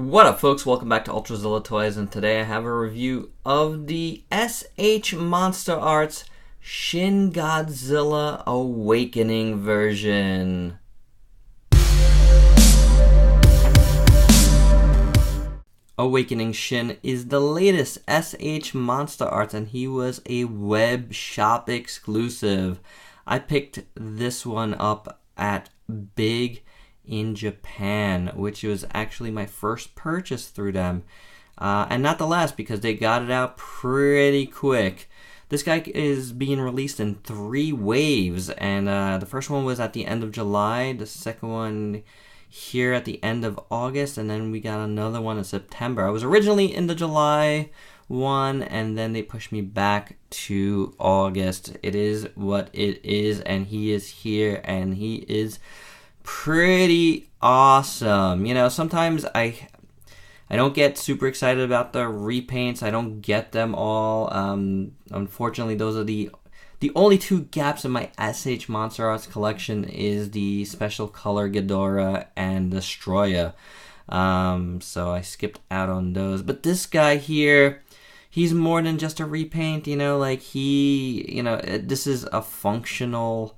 What up, folks? Welcome back to ULTRAZILLA Toys, and today I have a review of the SH Monsterarts Shin Godzilla Awakening version. Awakening Shin is the latest SH Monsterarts, and he was a web shop exclusive. I picked this one up at Big in Japan, which was actually my first purchase through them, and not the last because they got it out pretty quick. This guy is being released in 3 waves, and the first one was at the end of July, the second one here at the end of August, and then we got another one in September. I was originally in the July one, and then they pushed me back to August. It is what it is, and he is here, and he is pretty awesome. You know, sometimes I don't get super excited about the repaints. I don't get them all. Unfortunately, those are the only 2 gaps in my SH Monsterarts collection is the Special Color Ghidorah and Destroya. So I skipped out on those. But this guy here, he's more than just a repaint. You know, like this is a functional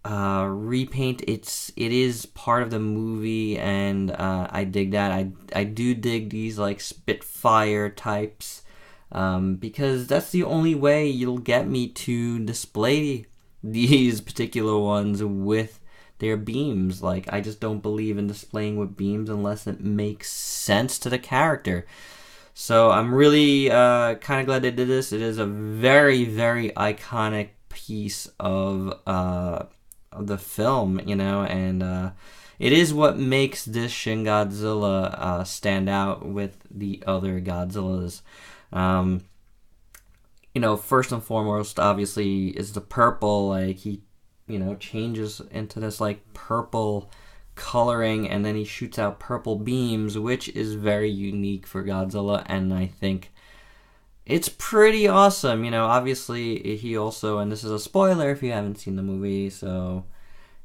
repaint. It is part of the movie, and I dig that. I do dig these like Spitfire types, because that's the only way you'll get me to display these particular ones with their beams. Like, I just don't believe in displaying with beams unless it makes sense to the character. So I'm really kind of glad they did this. It is a very, very iconic piece of the film, you know, and it is what makes this Shin Godzilla stand out with the other Godzillas. You know, first and foremost, obviously, is the purple. Like, he, you know, changes into this like purple coloring, and then he shoots out purple beams, which is very unique for Godzilla, and I think it's pretty awesome. You know, obviously, he also, and this is a spoiler if you haven't seen the movie, so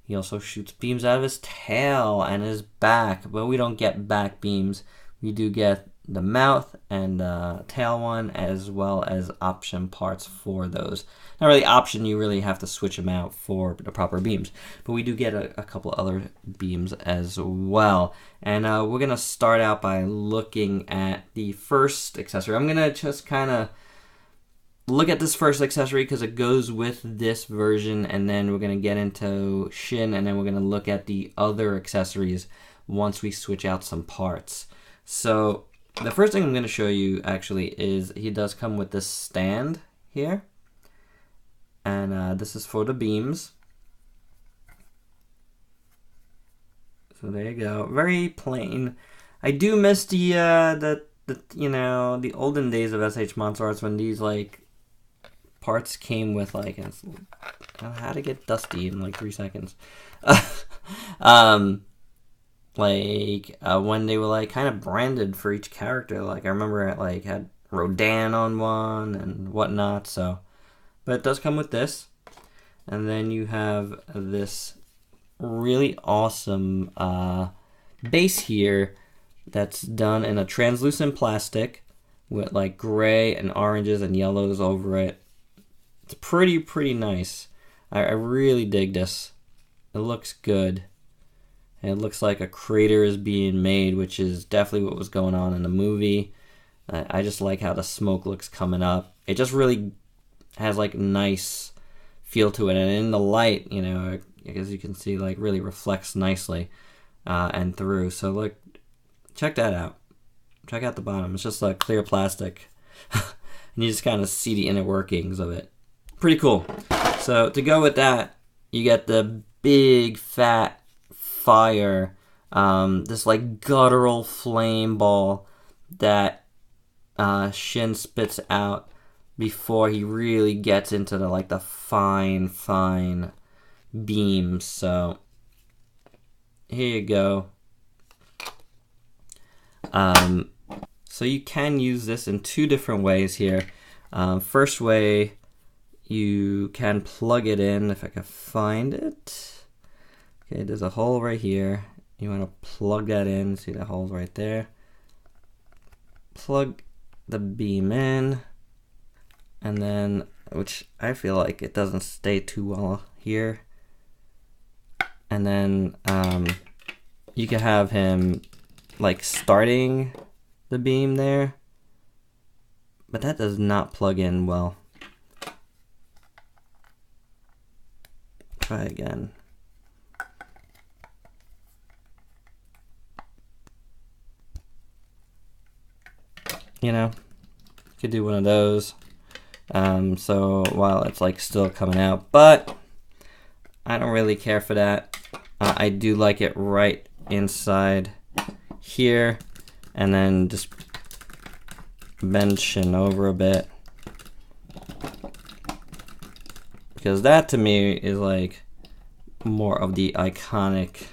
he also shoots beams out of his tail and his back, but we don't get back beams. We do get the mouth and tail one, as well as option parts for those. Not really option, you really have to switch them out for the proper beams, but we do get a couple other beams as well. And we're going to start out by looking at the first accessory. I'm going to just kind of look at this first accessory because it goes with this version, and then we're going to get into Shin, and then we're going to look at the other accessories once we switch out some parts. So the first thing I'm going to show you actually is he does come with this stand here, and this is for the beams. So there you go, very plain. I do miss the you know, the olden days of SH Monsterarts when these like parts came with like how to get dusty in like 3 seconds. When they were like kind of branded for each character. Like I remember it like had Rodan on one and whatnot. So, but it does come with this, and then you have this really awesome base here that's done in a translucent plastic with like gray and oranges and yellows over it. It's pretty nice. I really dig this. It looks good. And it looks like a crater is being made, which is definitely what was going on in the movie. I just like how the smoke looks coming up. It just really has like nice feel to it. And in the light, you know, as you can see, like really reflects nicely and through. So look, check that out. Check out the bottom. It's just like clear plastic. And you just kind of see the inner workings of it. Pretty cool. So to go with that, you get the big fat fire, this like guttural flame ball that Shin spits out before he really gets into the like the fine beams. So here you go. So you can use this in 2 different ways here. First way, you can plug it in, if I can find it. Okay, there's a hole right here. you want to plug that in. See the holes right there. Plug the beam in, and then, which I feel like it doesn't stay too well here. And then you can have him like starting the beam there, but that does not plug in well. Try again. You know, could do one of those. So while it's like still coming out, but I don't really care for that. I do like it right inside here, and then just bend Shin over a bit, because that to me is like more of the iconic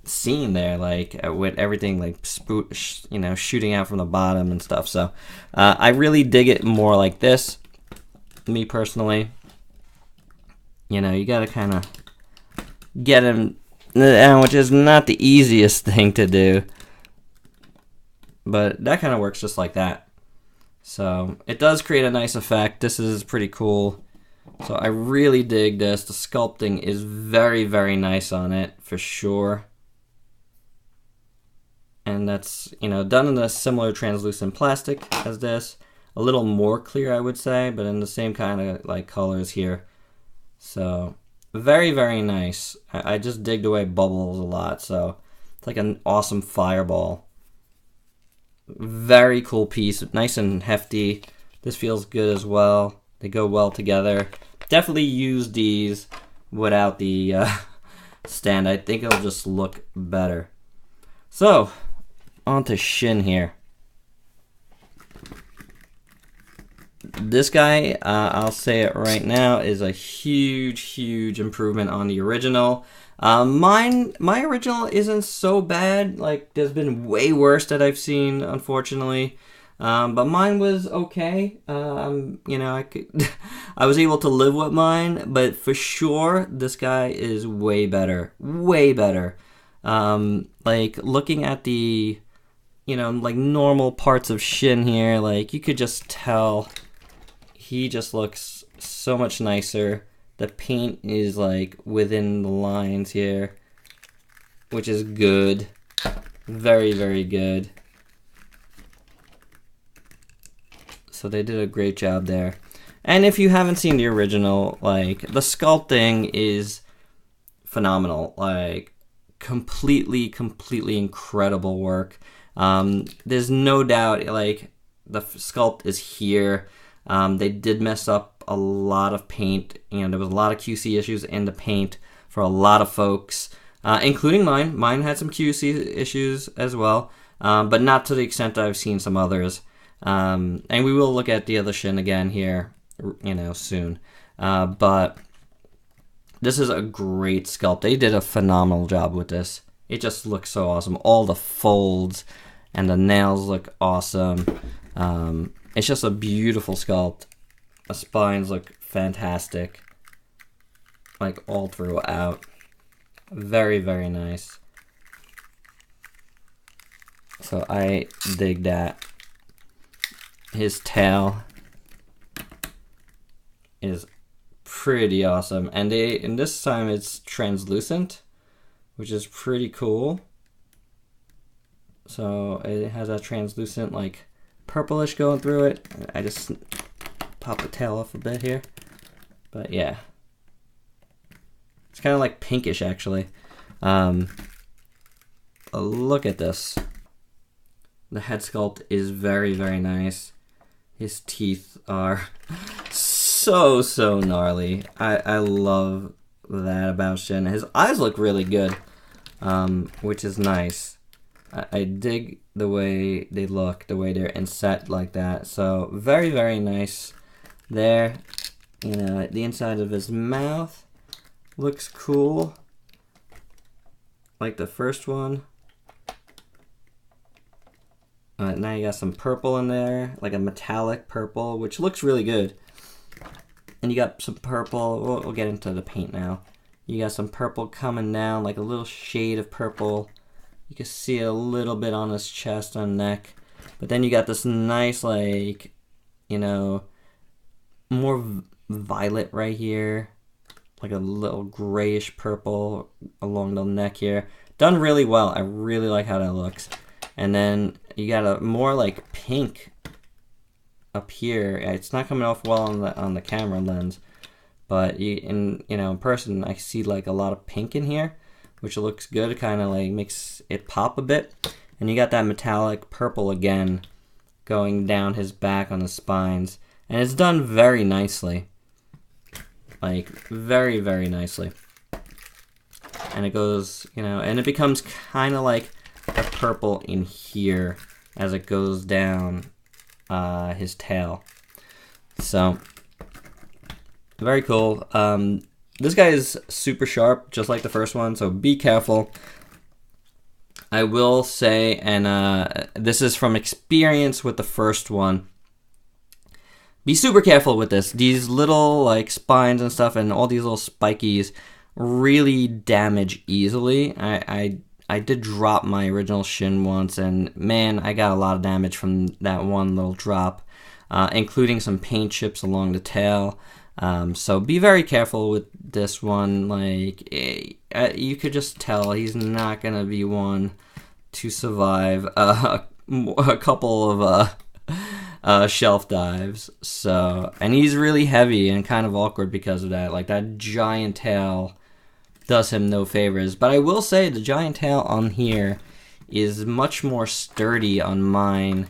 scene there, like with everything like shooting out from the bottom and stuff. So I really dig it more like this, me personally. You know, you gotta kind of get him, which is not the easiest thing to do, but that kind of works just like that. So it does create a nice effect. This is pretty cool. So I really dig this. The sculpting is very, very nice on it for sure. And that's, you know, done in a similar translucent plastic as this. A little more clear, I would say, but in the same kind of like colors here. So very, very nice. I just dig the way it bubbles a lot. So it's like an awesome fireball. Very cool piece. Nice and hefty. This feels good as well. They go well together. Definitely use these without the stand. I think it'll just look better. So on to Shin here. This guy, I'll say it right now, is a huge improvement on the original. My original isn't so bad. Like, there's been way worse that I've seen, unfortunately. But mine was okay. You know, I was able to live with mine, but for sure, this guy is way better. Way better. Like, looking at the, you know, like normal parts of Shin here, like, you could just tell he just looks so much nicer. The paint is like within the lines here, which is good. Very, very good. So they did a great job there. And if you haven't seen the original, like, the sculpting is phenomenal. Like, completely incredible work. There's no doubt, like, the sculpt is here. They did mess up a lot of paint, and there was a lot of QC issues in the paint for a lot of folks, including mine. Mine had some QC issues as well, but not to the extent that I've seen some others. And we will look at the other Shin again here, you know, soon. But this is a great sculpt. They did a phenomenal job with this. It just looks so awesome. All the folds and the nails look awesome. It's just a beautiful sculpt. The spines look fantastic, like all throughout. Very, very nice. So I dig that. His tail is pretty awesome, and this time it's translucent, which is pretty cool. So it has a translucent, like, purplish going through it. I just pop the tail off a bit here, but yeah, it's kind of like pinkish actually. Look at this. The head sculpt is very, very nice. His teeth are so gnarly. I love that about Shin. His eyes look really good, which is nice. I dig the way they look, the way they're inset like that. So very, very nice there. You know, the inside of his mouth looks cool, like the first one. Now you got some purple in there, like a metallic purple, which looks really good. And you got some purple. We'll get into the paint now. You got some purple coming down, like a little shade of purple. You can see a little bit on his chest and neck. But then you got this nice, like, you know, more violet right here. Like a little grayish purple along the neck here. Done really well. I really like how that looks. And then you got a more like pink up here. It's not coming off well on the camera lens, but in person I see like a lot of pink in here, which looks good. It kind of like makes it pop a bit. And you got that metallic purple again going down his back on the spines, and it's done very nicely, like very, very nicely. And it goes, and it becomes kind of like a purple in here as it goes down his tail. So very cool. This guy is super sharp, just like the first one, so be careful. I will say, and this is from experience with the first one, be super careful with this. These little like spines and stuff and all these little spikies really damage easily. I did drop my original Shin once, and man, I got a lot of damage from that one little drop, including some paint chips along the tail. So be very careful with this one. Like, you could just tell he's not gonna be one to survive a couple of shelf dives. So, and he's really heavy and kind of awkward because of that. Like, that giant tail does him no favors. But I will say the giant tail on here is much more sturdy on mine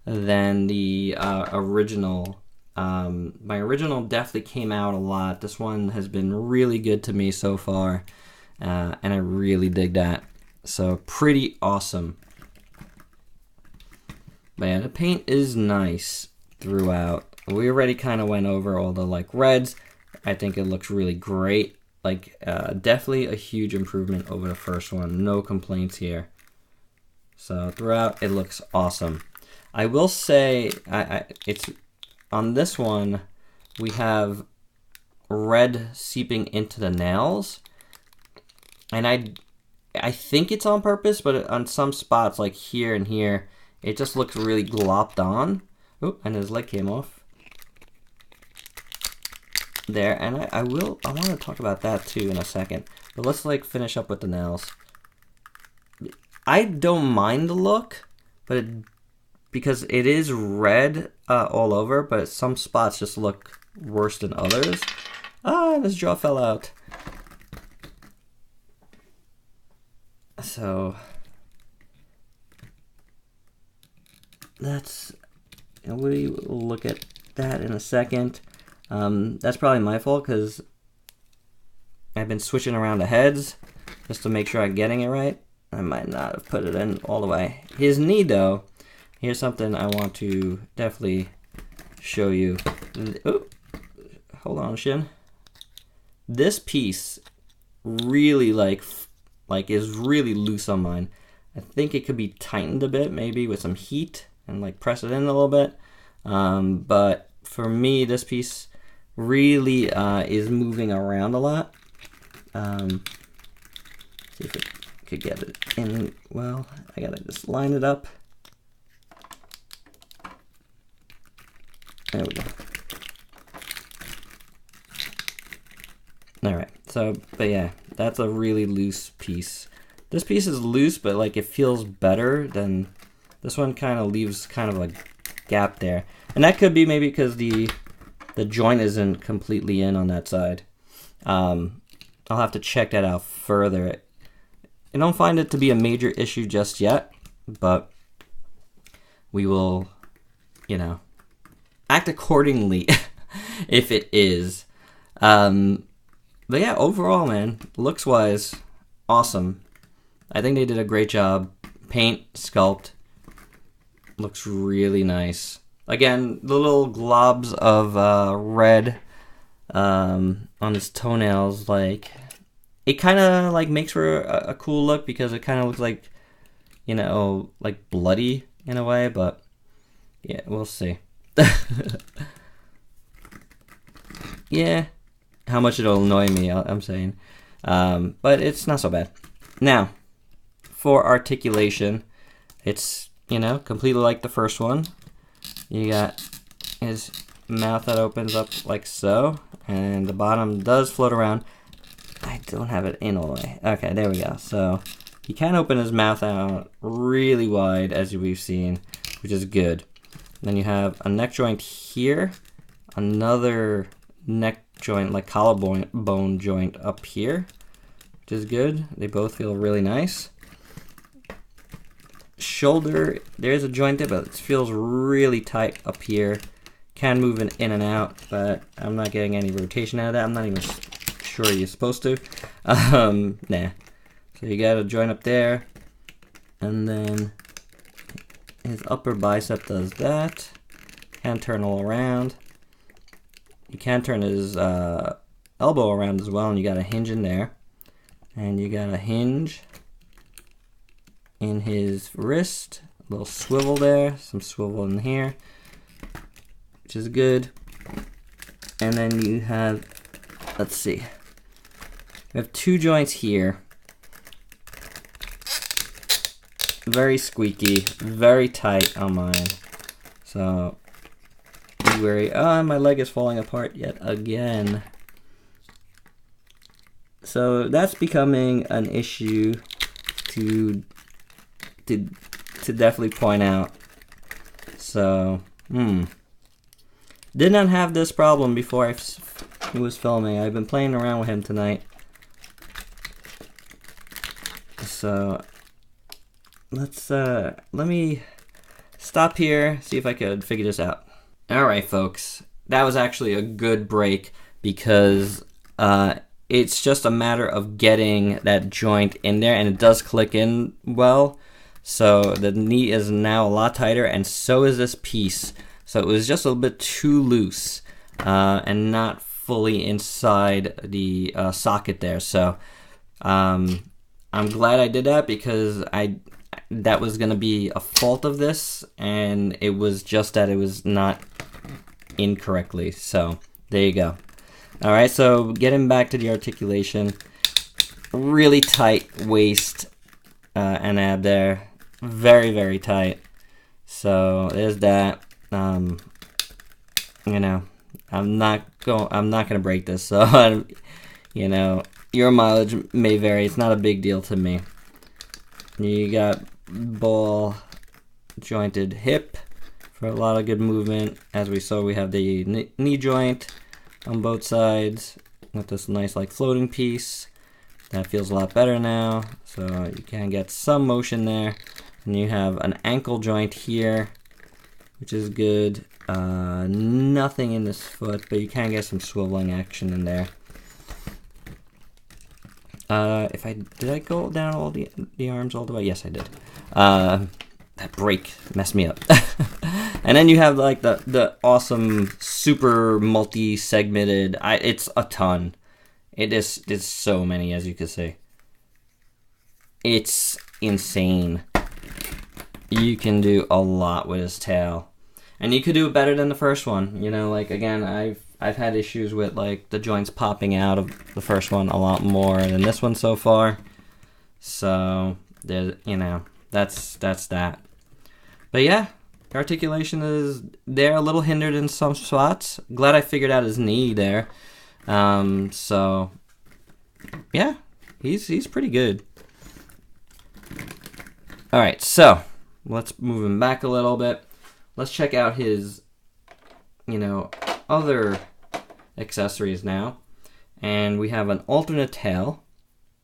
than the original. My original definitely came out a lot. This one has been really good to me so far, and I really dig that. So pretty awesome. But yeah, the paint is nice throughout. We already kind of went over all the like reds. I think it looks really great. Like, definitely a huge improvement over the first one. No complaints here. So throughout, it looks awesome. I will say, it's on this one, we have red seeping into the nails, and I think it's on purpose, but on some spots, like here and here, it just looks really glopped on. Oh, and his leg came off. There, and I want to talk about that too in a second, but let's like finish up with the nails. I don't mind the look, but because it is red all over, but some spots just look worse than others. Ah, this jaw fell out. So that's, we will look at that in a second. That's probably my fault because I've been switching around the heads just to make sure I'm getting it right. I might not have put it in all the way. His knee though, here's something I want to definitely show you. Oh, hold on, Shin. This piece really like is really loose on mine. I think it could be tightened a bit, maybe with some heat and like press it in a little bit. But for me, this piece really is moving around a lot. See if it could get it in well. I gotta just line it up. There we go. Alright, so, but yeah, that's a really loose piece. This piece is loose, but like it feels better than this one. Kind of leaves kind of a gap there. And that could be maybe because the joint isn't completely in on that side. I'll have to check that out further. I don't find it to be a major issue just yet, but we will, act accordingly if it is. But yeah, overall, man, looks-wise, awesome. I think they did a great job. Paint, sculpt, looks really nice. Again, the little globs of red on his toenails, like, it kind of like makes for a cool look because it kind of looks like, like bloody in a way, but yeah, we'll see. Yeah, how much it'll annoy me, I'm saying. But it's not so bad. Now, for articulation, it's, you know, completely like the first one. You got his mouth that opens up like so, and the bottom does float around. I don't have it in all the way. Okay, there we go. So he can open his mouth out really wide, as we've seen, which is good. Then you have a neck joint here, another neck joint, like collarbone joint up here, which is good. They both feel really nice. Shoulder, there's a joint there, but it feels really tight up here. Can move in and out, but I'm not getting any rotation out of that. I'm not even sure you're supposed to. Nah. So you got a joint up there, and then his upper bicep does that. Can turn all around. You can turn his elbow around as well, and you got a hinge in there. And you got a hinge in his wrist, a little swivel there, some swivel in here, which is good. And then you have, let's see, we have two joints here. Very squeaky, very tight on mine. So, be wary. Oh, my leg is falling apart yet again. So that's becoming an issue to definitely point out. So, did not have this problem before I was filming. I've been playing around with him tonight. So, let me stop here, see if I could figure this out. Alright, folks. That was actually a good break because it's just a matter of getting that joint in there, and it does click in well. So the knee is now a lot tighter, and so is this piece. So it was just a little bit too loose and not fully inside the socket there. So I'm glad I did that because that was going to be a fault of this, and it was just that it was not incorrectly. So there you go. All right, so getting back to the articulation, really tight waist and ab there, very, very tight. So there's that. You know, I'm not gonna break this. So you know, your mileage may vary. It's not a big deal to me. You got ball jointed hip for a lot of good movement. As we saw, we have the knee joint on both sides with this nice like floating piece. That feels a lot better now, so you can get some motion there. And you have an ankle joint here, which is good. Nothing in this foot, but you can get some swiveling action in there. Did I go down all the arms all the way? Yes, I did. That break messed me up. And then you have like the awesome super multi-segmented. It's a ton. It's so many, as you can see. It's insane. You can do a lot with his tail, and you could do it better than the first one. You know, like again, I've had issues with like the joints popping out of the first one a lot more than this one so far. So there's, you know, that's that. But yeah, articulation is there, a little hindered in some spots. Glad I figured out his knee there. So yeah, he's pretty good. All right, so let's move him back a little bit. Let's check out his, you know, other accessories now. And we have an alternate tail,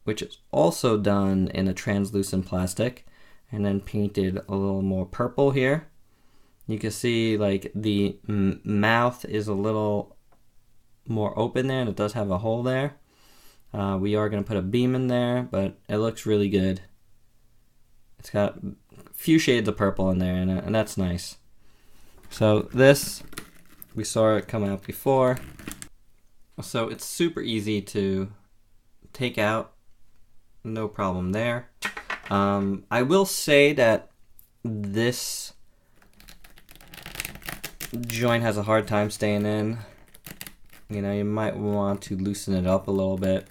which is also done in a translucent plastic and then painted a little more purple here. You can see like the mouth is a little more open there, and it does have a hole there. We are going to put a beam in there, but it looks really good. It's got a few shades of purple in there, and that's nice. So this, we saw it come out before. So it's super easy to take out, no problem there. I will say that this joint has a hard time staying in. You know, you might want to loosen it up a little bit.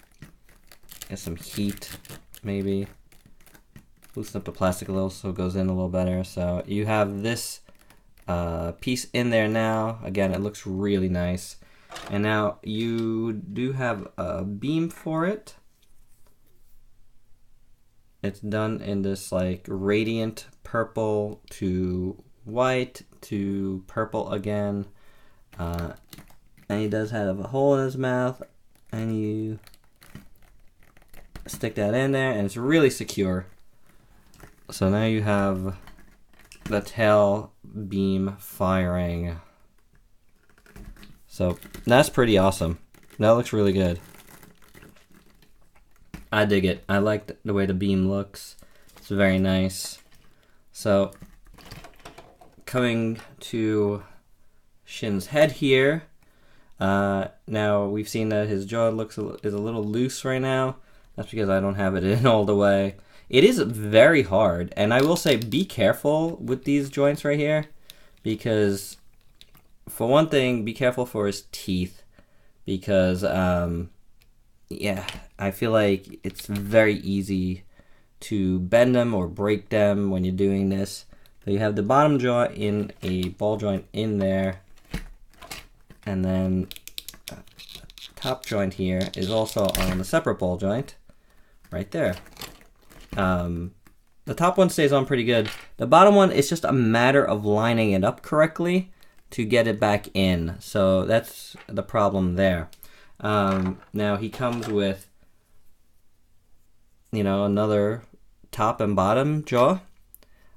Get some heat, maybe. Loosen up the plastic a little so it goes in a little better. So you have this piece in there now. Again, it looks really nice. And now you do have a beam for it. It's done in this like radiant purple to white to purple again. And he does have a hole in his mouth, and you stick that in there, and it's really secure. So now you have the tail beam firing. So that's pretty awesome. That looks really good. I dig it. I like the way the beam looks. It's very nice. So coming to Shin's head here. Now we've seen that his jaw is a little loose right now. That's because I don't have it in all the way. It is very hard, and I will say be careful with these joints right here, because for one thing, be careful for his teeth, because yeah, I feel like it's very easy to bend them or break them when you're doing this. So you have the bottom jaw in a ball joint in there, and then the top joint here is also on a separate ball joint right there. The top one stays on pretty good. The bottom one, it's just a matter of lining it up correctly to get it back in. So that's the problem there. Now he comes with, you know, another top and bottom jaw.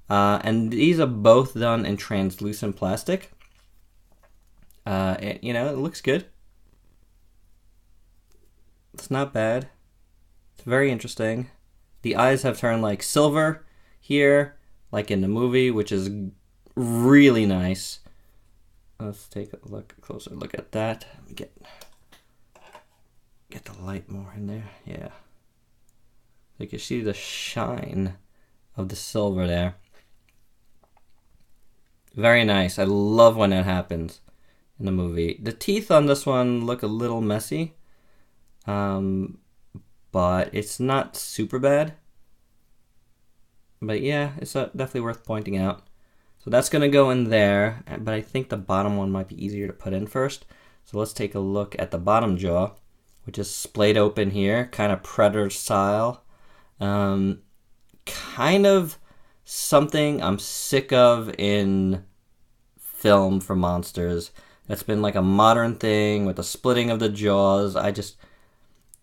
And these are both done in translucent plastic. You know, it looks good. It's not bad. It's very interesting. The eyes have turned like silver here, like in the movie, which is really nice. Let's take a closer look at that. Let me get the light more in there. Yeah. You can see the shine of the silver there. Very nice. I love when that happens in the movie. The teeth on this one look a little messy. But it's not super bad. But yeah, it's definitely worth pointing out. So that's going to go in there, but I think the bottom one might be easier to put in first. So let's take a look at the bottom jaw, which is splayed open here, kind of Predator style. Kind of something I'm sick of in film for monsters. That's been like a modern thing with the splitting of the jaws.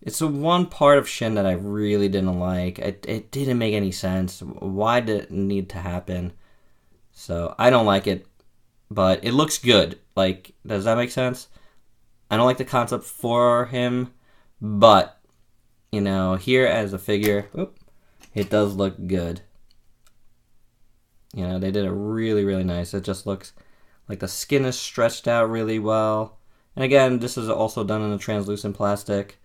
It's the one part of Shin that I really didn't like. It didn't make any sense. Why did it need to happen? So I don't like it, but it looks good. Like, does that make sense? I don't like the concept for him, but, you know, here as a figure, it does look good. You know, they did it really, really nice. It just looks like the skin is stretched out really well. And again, this is also done in a translucent plastic.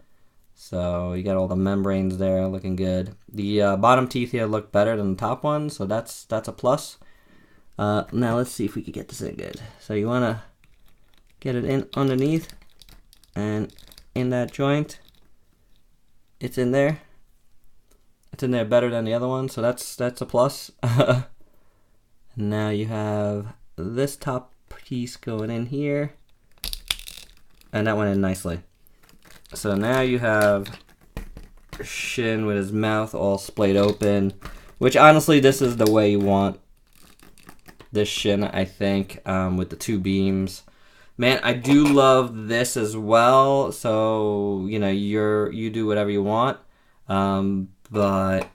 So you got all the membranes there looking good. The bottom teeth here look better than the top one, so that's a plus. Now let's see if we can get this in good. So you want to get it in underneath, and in that joint, it's in there. It's in there better than the other one, so that's a plus. Now you have this top piece going in here, and that went in nicely. So now you have Shin with his mouth all splayed open, which honestly, this is the way you want this Shin, I think, with the two beams. Man, I do love this as well. So, you know, you do whatever you want. But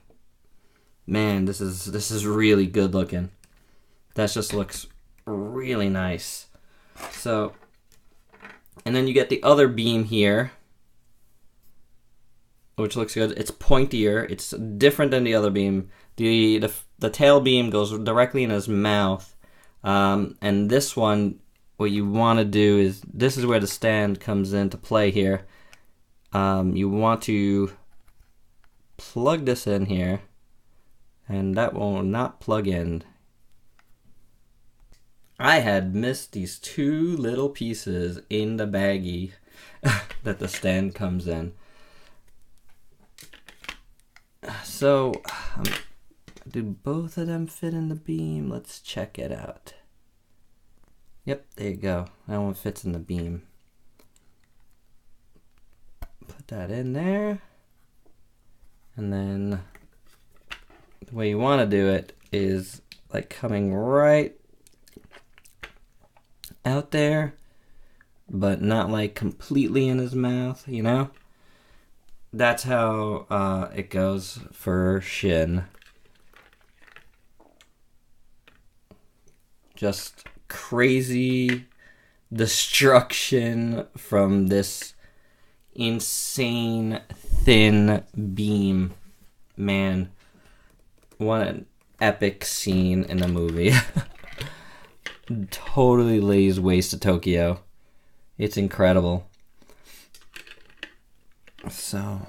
man, this is really good looking. That just looks really nice. So, and then you get the other beam here, which looks good. It's pointier. It's different than the other beam. The tail beam goes directly in his mouth. And this one, what you want to do is, this is where the stand comes into play here. You want to plug this in here, and that will not plug in. I had missed these two little pieces in the baggie that the stand comes in. So, do both of them fit in the beam? Let's check it out. Yep, there you go. That one fits in the beam. Put that in there. And then the way you want to do it is like coming right out there, but not like completely in his mouth, you know? That's how it goes for Shin. Just crazy destruction from this insane thin beam. Man, what an epic scene in the movie. Totally lays waste to Tokyo. It's incredible. So,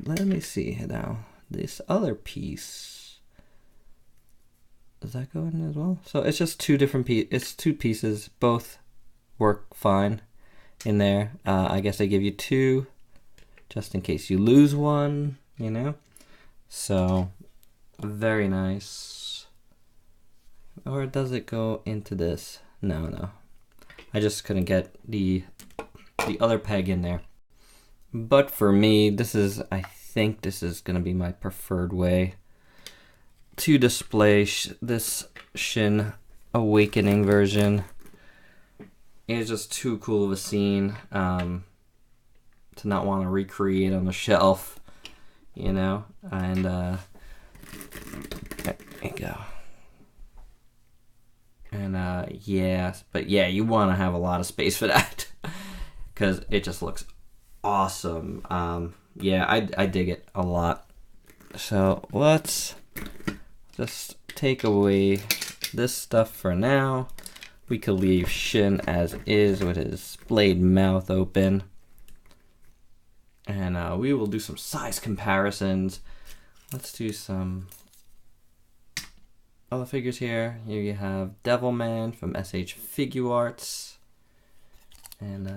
let me see now. This other piece, does that go in as well? So it's just two different pieces. It's two pieces. Both work fine in there. I guess I give you two, just in case you lose one, you know? So, very nice. Or does it go into this? No. I just couldn't get the other peg in there. But for me, I think this is going to be my preferred way to display this Shin Awakening version. It's just too cool of a scene to not want to recreate on the shelf, you know? And there you go. And yeah, but yeah, you want to have a lot of space for that because it just looks awesome. Yeah, I dig it a lot. So let's just take away this stuff for now. We could leave Shin as is with his blade mouth open. And we will do some size comparisons. Let's do some other figures here. Here you have Devilman from SH Figuarts. And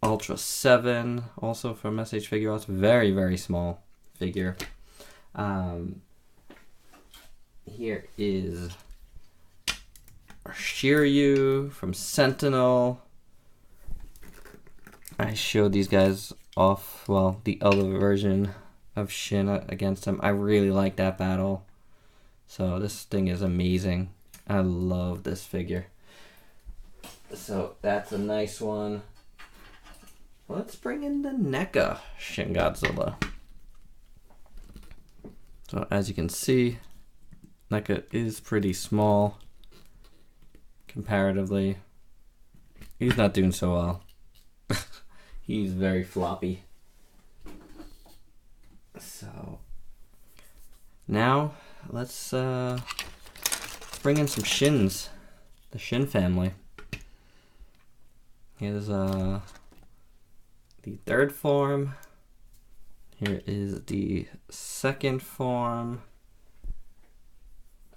Ultra 7, also from SH Figuarts. Very, very small figure. Here is Shiryu from Sentinel. I showed these guys off, well, the other version of Shin against him. I really like that battle. So this thing is amazing. I love this figure. So that's a nice one. Let's bring in the NECA Shin Godzilla. So as you can see, NECA is pretty small comparatively. He's not doing so well. He's very floppy. So now let's bring in some Shins, the Shin family. Here's the third form. Here is the second form.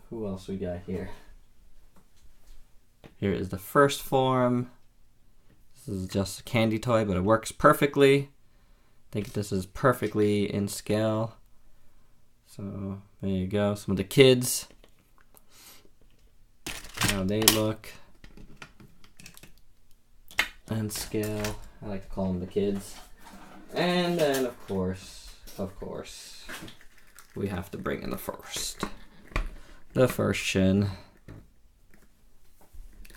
Who else we got here? Here is the first form. This is just a candy toy, but it works perfectly. I think this is perfectly in scale. So there you go. Some of the kids, how they look, and scale. I like to call them the kids. And then of course, we have to bring in the first Shin.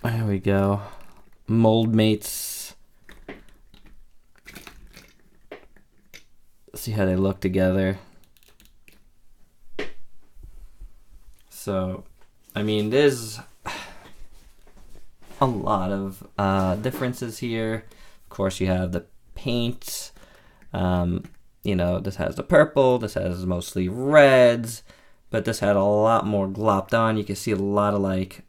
There we go. Mold mates. See how they look together. So, I mean, there's a lot of differences here. Of course, you have the paint. You know, this has the purple. This has mostly reds. But this had a lot more glopped on. You can see a lot of like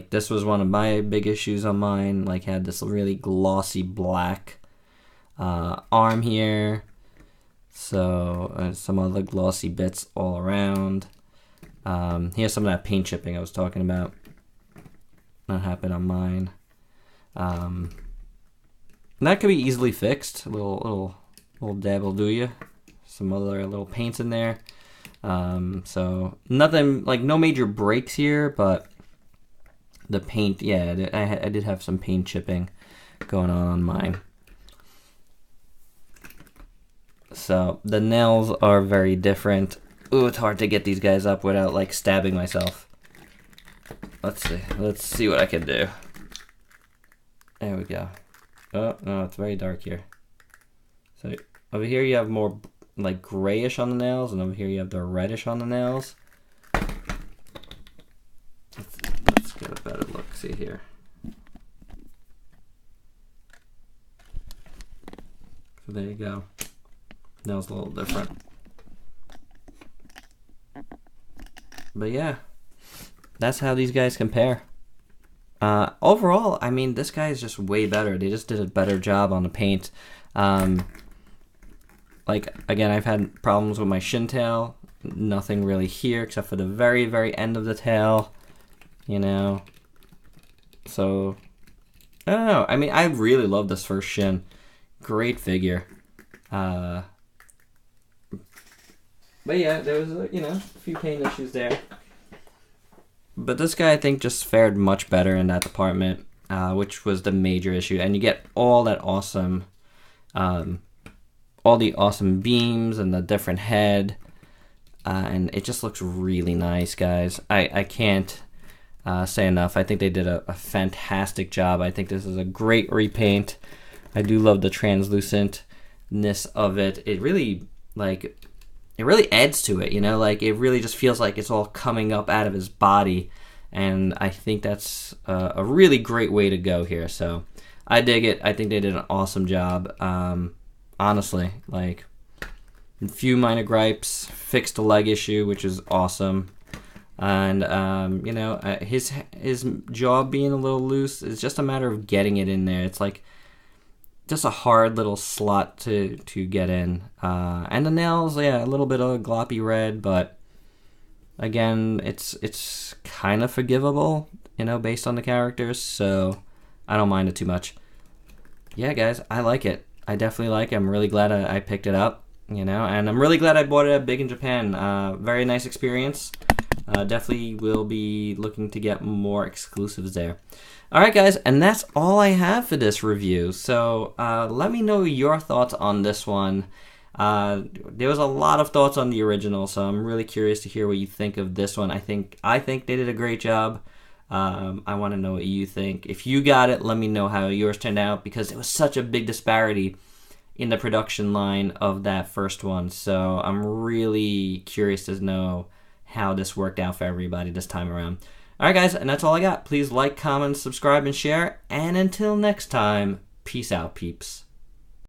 this was one of my big issues on mine. Like, had this really glossy black arm here. So some other glossy bits all around. Here's some of that paint chipping I was talking about. That happened on mine. And that could be easily fixed. A little dab will do you. some other little paints in there. So nothing, like no major breaks here, but the paint, yeah, I did have some paint chipping going on mine. So the nails are very different. Ooh, it's hard to get these guys up without like stabbing myself. Let's see what I can do. There we go. Oh, no, it's very dark here. So over here you have more like grayish on the nails, and over here you have the reddish on the nails. Let's get a better look. See here. So there you go. Nails a little different. But yeah, that's how these guys compare. Overall, I mean, this guy is just way better. They just did a better job on the paint. Like, again, I've had problems with my shin tail. Nothing really here except for the very, very end of the tail, you know. So, I don't know. I mean, I really love this first shin. Great figure. But yeah, there was, you know, a few paint issues there. But this guy, I think, just fared much better in that department, which was the major issue. And you get all that awesome, all the awesome beams and the different head. And it just looks really nice, guys. I can't say enough. I think they did a fantastic job. I think this is a great repaint. I do love the translucentness of it. It really, like, it really adds to it, you know? Like, it really just feels like it's all coming up out of his body. And I think that's a really great way to go here. So I dig it. I think they did an awesome job. Honestly, like, a few minor gripes, fixed the leg issue, which is awesome. And, you know, his jaw being a little loose is just a matter of getting it in there. It's like just a hard little slot to get in. And the nails, yeah, a little bit of a gloppy red, but again, it's kind of forgivable, you know, based on the characters, so I don't mind it too much. Yeah, guys, I like it. I definitely like it. I'm really glad I picked it up, you know, and I'm really glad I bought it at Big in Japan. Very nice experience. Definitely will be looking to get more exclusives there. Alright, guys, and that's all I have for this review. So let me know your thoughts on this one. There was a lot of thoughts on the original, so I'm really curious to hear what you think of this one. I think they did a great job. I want to know what you think. If you got it, let me know how yours turned out, because there was such a big disparity in the production line of that first one. So I'm really curious to know how this worked out for everybody this time around. Alright, guys, and that's all I got. Please like, comment, subscribe, and share. And until next time, peace out, peeps.